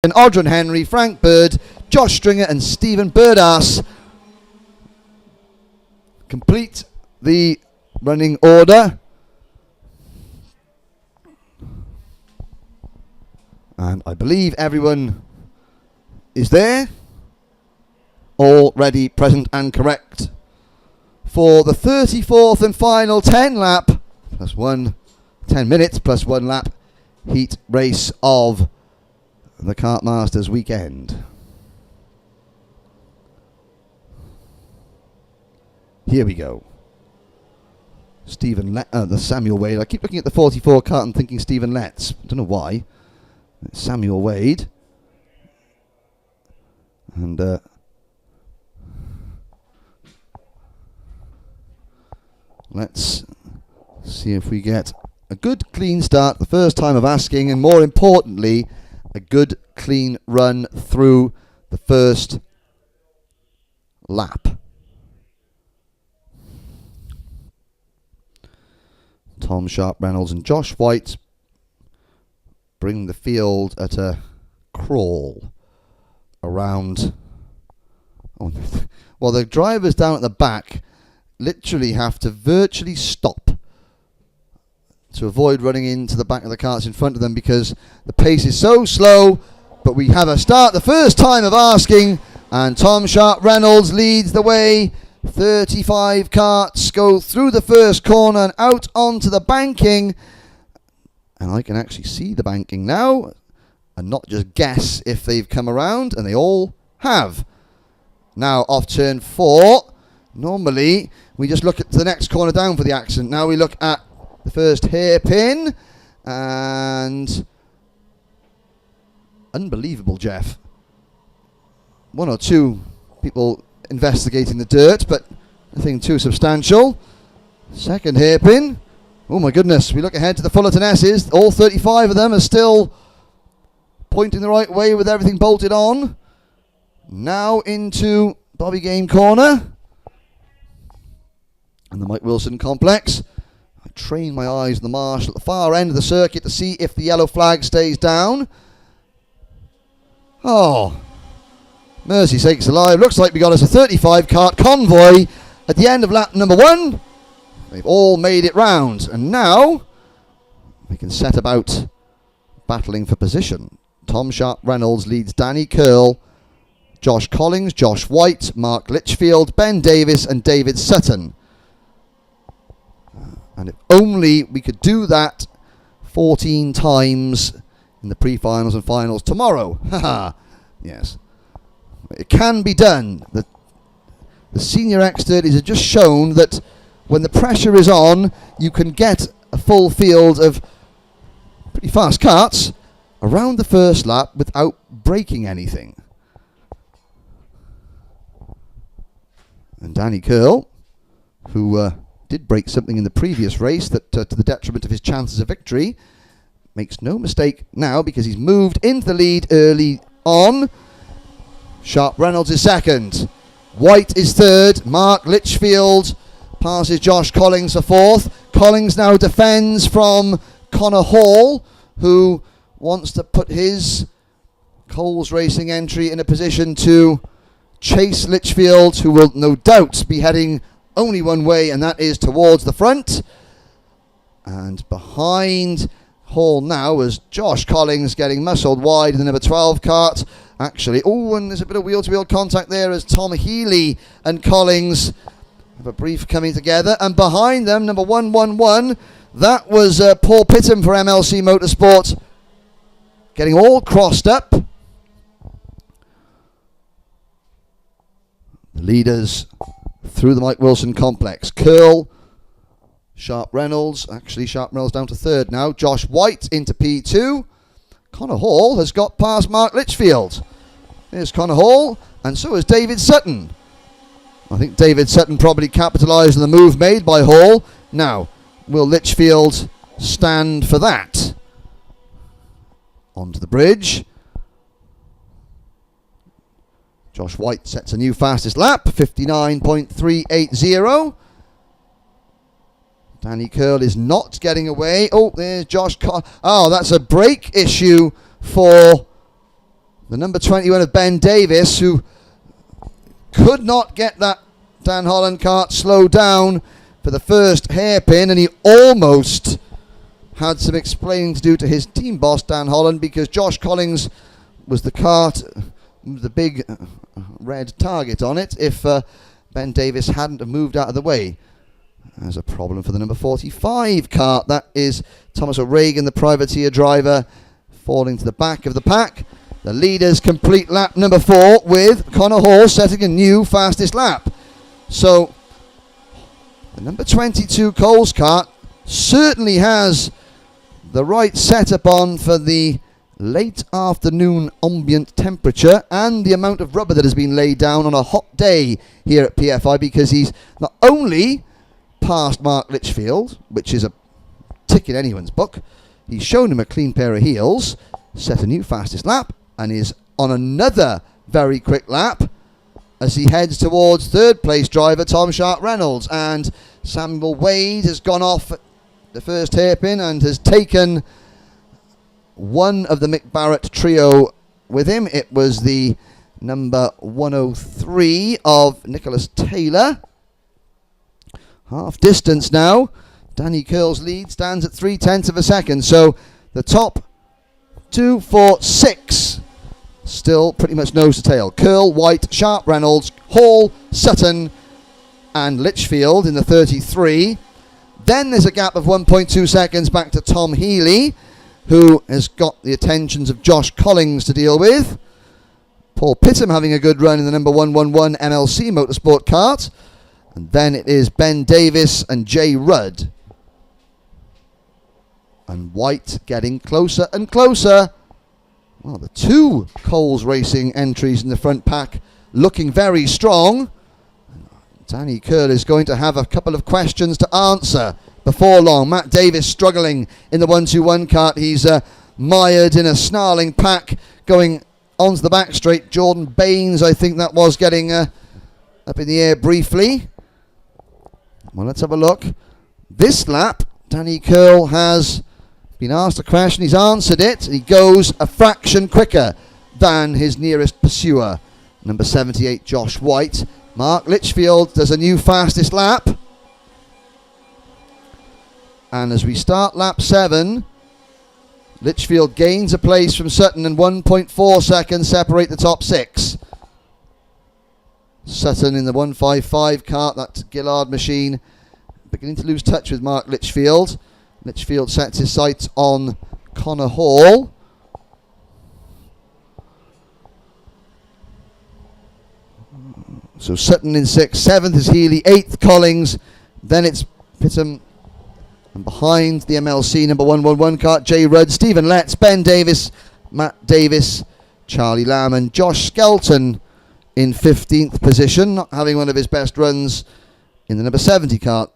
and Audron Henry, Frank Bird, Josh Stringer and Stephen Birdass complete the running order. And I believe everyone is there, all ready, present and correct for the 34th and final 10 lap plus 10 minutes plus 1 lap heat race of the Kart Masters weekend. Here we go. The Samuel Wade. I keep looking at the 44 kart and thinking Stephen Letts. I don't know why. It's Samuel Wade. And let's see if we get a good clean start the first time of asking, and more importantly, a good clean run through the first lap. Tom Sharp Reynolds and Josh White bring the field at a crawl around. Well, the drivers down at the back literally have to virtually stop to avoid running into the back of the karts in front of them because the pace is so slow. But we have a start the first time of asking, and Tom Sharp Reynolds leads the way. 35 karts go through the first corner and out onto the banking, and I can actually see the banking now and not just guess if they've come around, and they all have. Now off turn 4. Normally we just look at the next corner down for the accident. Now we look at the first hairpin, and unbelievable, Jeff. 1 or 2 people investigating the dirt, but nothing too substantial. Second hairpin. Oh my goodness, we look ahead to the Fullerton S's. All 35 of them are still pointing the right way with everything bolted on. Now into Bobby Game corner and the Mike Wilson complex. I train my eyes on the marshal at the far end of the circuit to see if the yellow flag stays down. Oh, mercy sakes alive. Looks like we got us a 35 kart convoy at the end of lap number 1. They've all made it round, and now we can set about battling for position. Tom Sharp Reynolds leads Danny Curl, Josh Collins, Josh White, Mark Litchfield, Ben Davis and David Sutton. And if only we could do that 14 times in the pre-finals and finals tomorrow. Haha, yes. It can be done. The senior X30s have just shown that when the pressure is on, you can get a full field of pretty fast karts around the first lap without breaking anything. And Danny Curl, who did break something in the previous race that to the detriment of his chances of victory, makes no mistake now because he's moved into the lead early on. Sharp Reynolds is second. White is third. Mark Litchfield passes Josh Collins for fourth. Collins now defends from Connor Hall, who wants to put his Coles Racing entry in a position to chase Litchfield, who will no doubt be heading only one way, and that is towards the front. And behind Hall now is Josh Collins getting muscled wide in the number 12 kart. Actually, and there's a bit of wheel-to-wheel contact there as Tom Healy and Collins have a brief coming together. And behind them, number 111, that was Paul Pittam for MLC Motorsport, getting all crossed up. The leaders through the Mike Wilson complex. Curl, Sharp Reynolds down to third now. Josh White into P2. Connor Hall has got past Mark Litchfield. There's Connor Hall, and so is David Sutton. I think David Sutton probably capitalised on the move made by Hall. Now, will Litchfield stand for that? Onto the bridge. Josh White sets a new fastest lap, 59.380. Danny Curl is not getting away. Oh, there's Josh. That's a brake issue for The number 21 of Ben Davis, who could not get that Dan Holland kart slowed down for the first hairpin, and he almost had some explaining to do to his team boss Dan Holland, because Josh Collins was the kart with the big red target on it if Ben Davis hadn't have moved out of the way. There's a problem for the number 45 kart. That is Thomas O'Regan, the privateer driver, falling to the back of the pack. The leaders complete lap number 4 with Connor Hall setting a new fastest lap. So the number 22 Coles kart certainly has the right setup on for the late afternoon ambient temperature and the amount of rubber that has been laid down on a hot day here at PFI, because he's not only past Mark Litchfield, which is a tick in anyone's book, he's shown him a clean pair of heels, set a new fastest lap, and is on another very quick lap as he heads towards third place driver Tom Sharp Reynolds. And Samuel Wade has gone off at the first hairpin and has taken one of the Mick Barrett trio with him. It was the number 103 of Nicholas Taylor. Half distance now. Danny Curl's lead stands at 0.3 of a second. So the top 2, 4, 6 still pretty much nose to tail. Curl, White, Sharp Reynolds, Hall, Sutton and Litchfield in the 33. Then there's a gap of 1.2 seconds back to Tom Healy, who has got the attentions of Josh Collins to deal with. Paul Pittham having a good run in the number 111 MLC Motorsport kart. And then it is Ben Davis and Jay Rudd. And White getting closer and closer. Well, the two Coles Racing entries in the front pack looking very strong. Danny Curl is going to have a couple of questions to answer before long. Matt Davis struggling in the 121 kart. He's mired in a snarling pack going onto the back straight. Jordan Baines, I think that was, getting up in the air briefly. Well, let's have a look. This lap, Danny Curl has been asked a question. He's answered it. He goes a fraction quicker than his nearest pursuer, number 78, Josh White. Mark Litchfield does a new fastest lap. And as we start lap 7, Litchfield gains a place from Sutton and 1.4 seconds separate the top 6. Sutton in the 155 kart, that Gillard machine, beginning to lose touch with Mark Litchfield. Litchfield sets his sights on Connor Hall. So Sutton in 6th, 7th is Healy, 8th Collins, then it's Pittham, and behind the MLC number 111 kart, Jay Rudd, Stephen Letts, Ben Davis, Matt Davis, Charlie Lamb and Josh Skelton in 15th position, not having one of his best runs in the number 70 kart.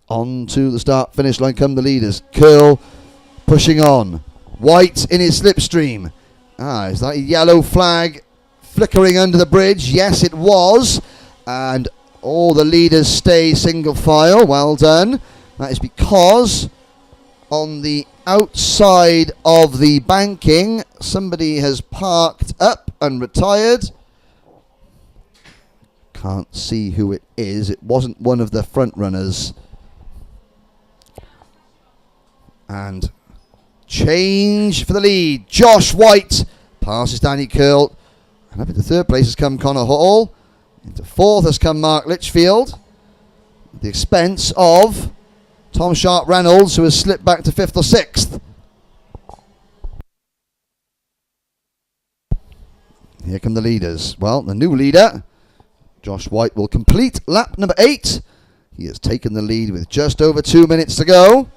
On to the start-finish line come the leaders. Curl pushing on. White in his slipstream. Is that a yellow flag flickering under the bridge? Yes, it was. And all the leaders stay single file. Well done. That is because on the outside of the banking, somebody has parked up and retired. Can't see who it is. It wasn't one of the front runners. And change for the lead. Josh White passes Danny Curl. And up into third place has come Connor Hall. Into fourth has come Mark Litchfield. At the expense of Tom Sharp Reynolds, who has slipped back to 5th or 6th. Here come the leaders. Well, the new leader, Josh White, will complete lap number 8. He has taken the lead with just over 2 minutes to go.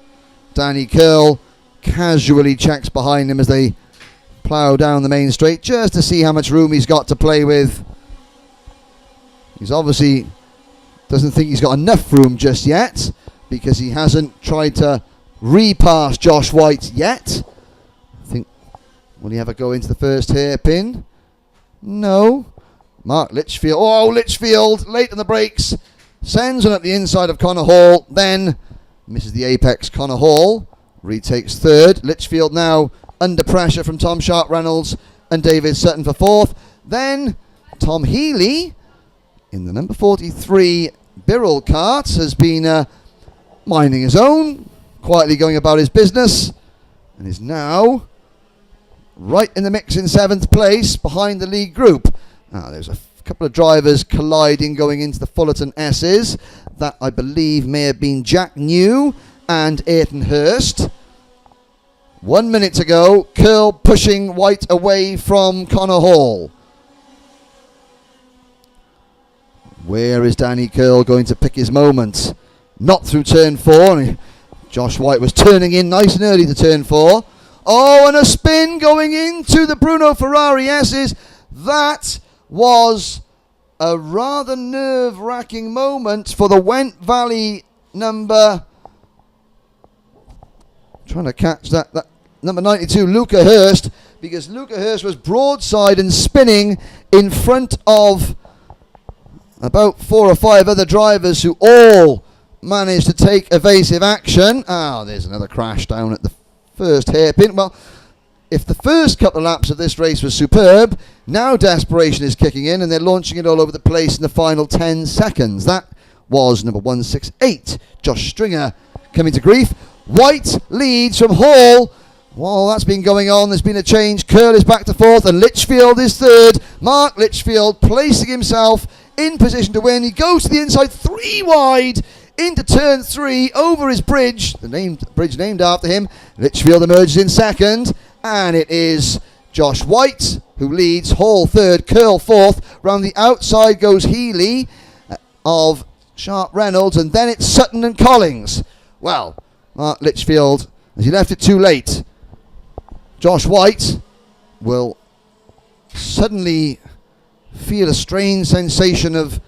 Danny Curl casually checks behind him as they plough down the main straight just to see how much room he's got to play with. He's obviously doesn't think he's got enough room just yet because he hasn't tried to repass Josh White yet. I think, will he ever go into the first hairpin? No. Mark Litchfield. Oh, Litchfield late on the brakes. Sends one at the inside of Connor Hall. Then misses the apex. Connor Hall retakes third. Litchfield now under pressure from Tom Sharp Reynolds and David Sutton for fourth. Then Tom Healy in the number 43 Birrell Kart has been minding his own, quietly going about his business, and is now right in the mix in 7th place behind the lead group. There's a couple of drivers colliding going into the Fullerton S's. That, I believe, may have been Jack New and Ayrton Hurst. 1 minute to go. Curl pushing White away from Connor Hall. Where is Danny Curl going to pick his moment? Not through turn 4. Josh White was turning in nice and early to turn 4. Oh, and a spin going into the Bruno Ferrari S's. That was a rather nerve-wracking moment for the Went Valley number... Trying to catch that number 92, Luca Hurst, because Luca Hurst was broadside and spinning in front of about 4 or 5 other drivers who all managed to take evasive action. There's another crash down at the first hairpin. Well, if the first couple of laps of this race was superb, now desperation is kicking in and they're launching it all over the place in the final 10 seconds. That was number 168, Josh Stringer, coming to grief. White leads from Hall. While that's been going on, there's been a change. Curl is back to 4th and Litchfield is 3rd. Mark Litchfield placing himself in position to win. He goes to the inside, 3 wide into turn 3 over his bridge, the bridge named after him. Litchfield emerges in 2nd, and it is Josh White who leads. Hall 3rd, Curl 4th. Round the outside goes Healy of Sharp Reynolds, and then it's Sutton and Collins. Well, Mark Litchfield, as he left it too late, Josh White will suddenly feel a strange sensation of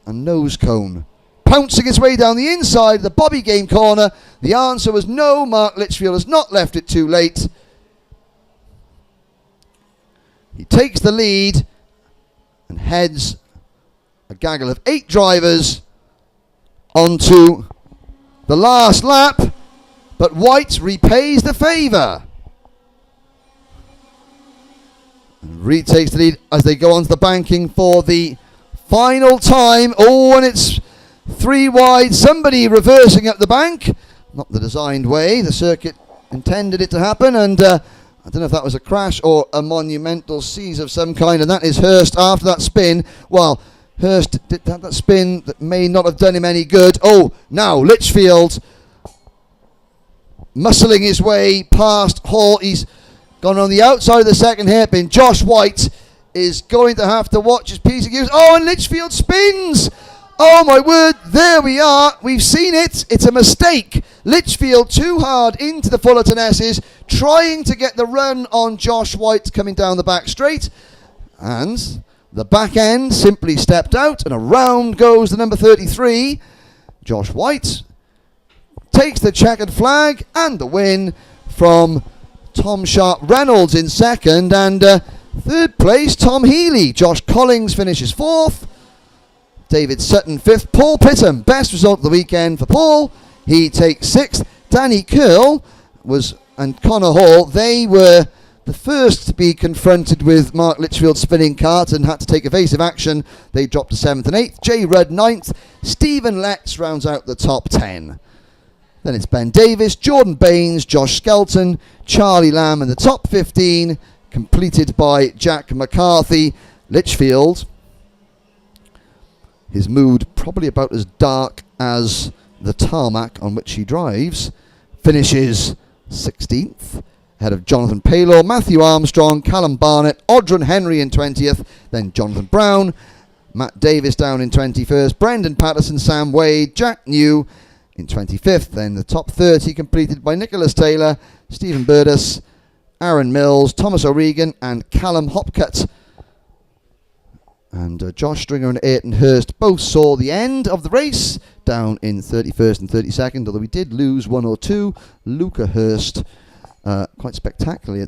a nose cone pouncing its way down the inside of the Bobby Game corner. The answer was no. Mark Litchfield has not left it too late. He takes the lead and heads a gaggle of 8 drivers onto the last lap, but White repays the favour and retakes the lead as they go onto the banking for the final time. Oh, and it's 3 wide. Somebody reversing up the bank, not the designed way the circuit intended it to happen, and I don't know if that was a crash or a monumental seize of some kind, and that is Hurst after that spin. Well, Hurst did that spin that may not have done him any good. Oh, now Litchfield muscling his way past Hall. He's gone on the outside of the second hairpin. Josh White is going to have to watch his piece of gears. Oh, and Litchfield spins. Oh my word, there we are. We've seen it. It's a mistake. Litchfield too hard into the Fullerton S's, trying to get the run on Josh White coming down the back straight. And the back end simply stepped out, and around goes the number 33. Josh White takes the checkered flag and the win from Tom Sharp Reynolds in 2nd, and 3rd place Tom Healy. Josh Collins finishes 4th. David Sutton 5th. Paul Pittham, best result of the weekend for Paul. He takes 6th. Danny Curl and Connor Hall, they were the first to be confronted with Mark Litchfield's spinning cart and had to take evasive action. They dropped to 7th and 8th. Jay Rudd 9th. Stephen Letts rounds out the top 10. Then it's Ben Davis, Jordan Baines, Josh Skelton, Charlie Lamb in the top 15, completed by Jack McCarthy. Litchfield, his mood probably about as dark as the tarmac on which he drives, finishes 16th, ahead of Jonathan Paylor, Matthew Armstrong, Callum Barnett, Audron Henry in 20th, then Jonathan Brown, Matt Davis down in 21st, Brendan Patterson, Sam Wade, Jack New in 25th, then the top 30 completed by Nicholas Taylor, Stephen Burdus, Aaron Mills, Thomas O'Regan and Callum Hopcutt. And Josh Stringer and Ayrton Hurst both saw the end of the race down in 31st and 32nd, although we did lose 1 or 2. Luca Hurst quite spectacularly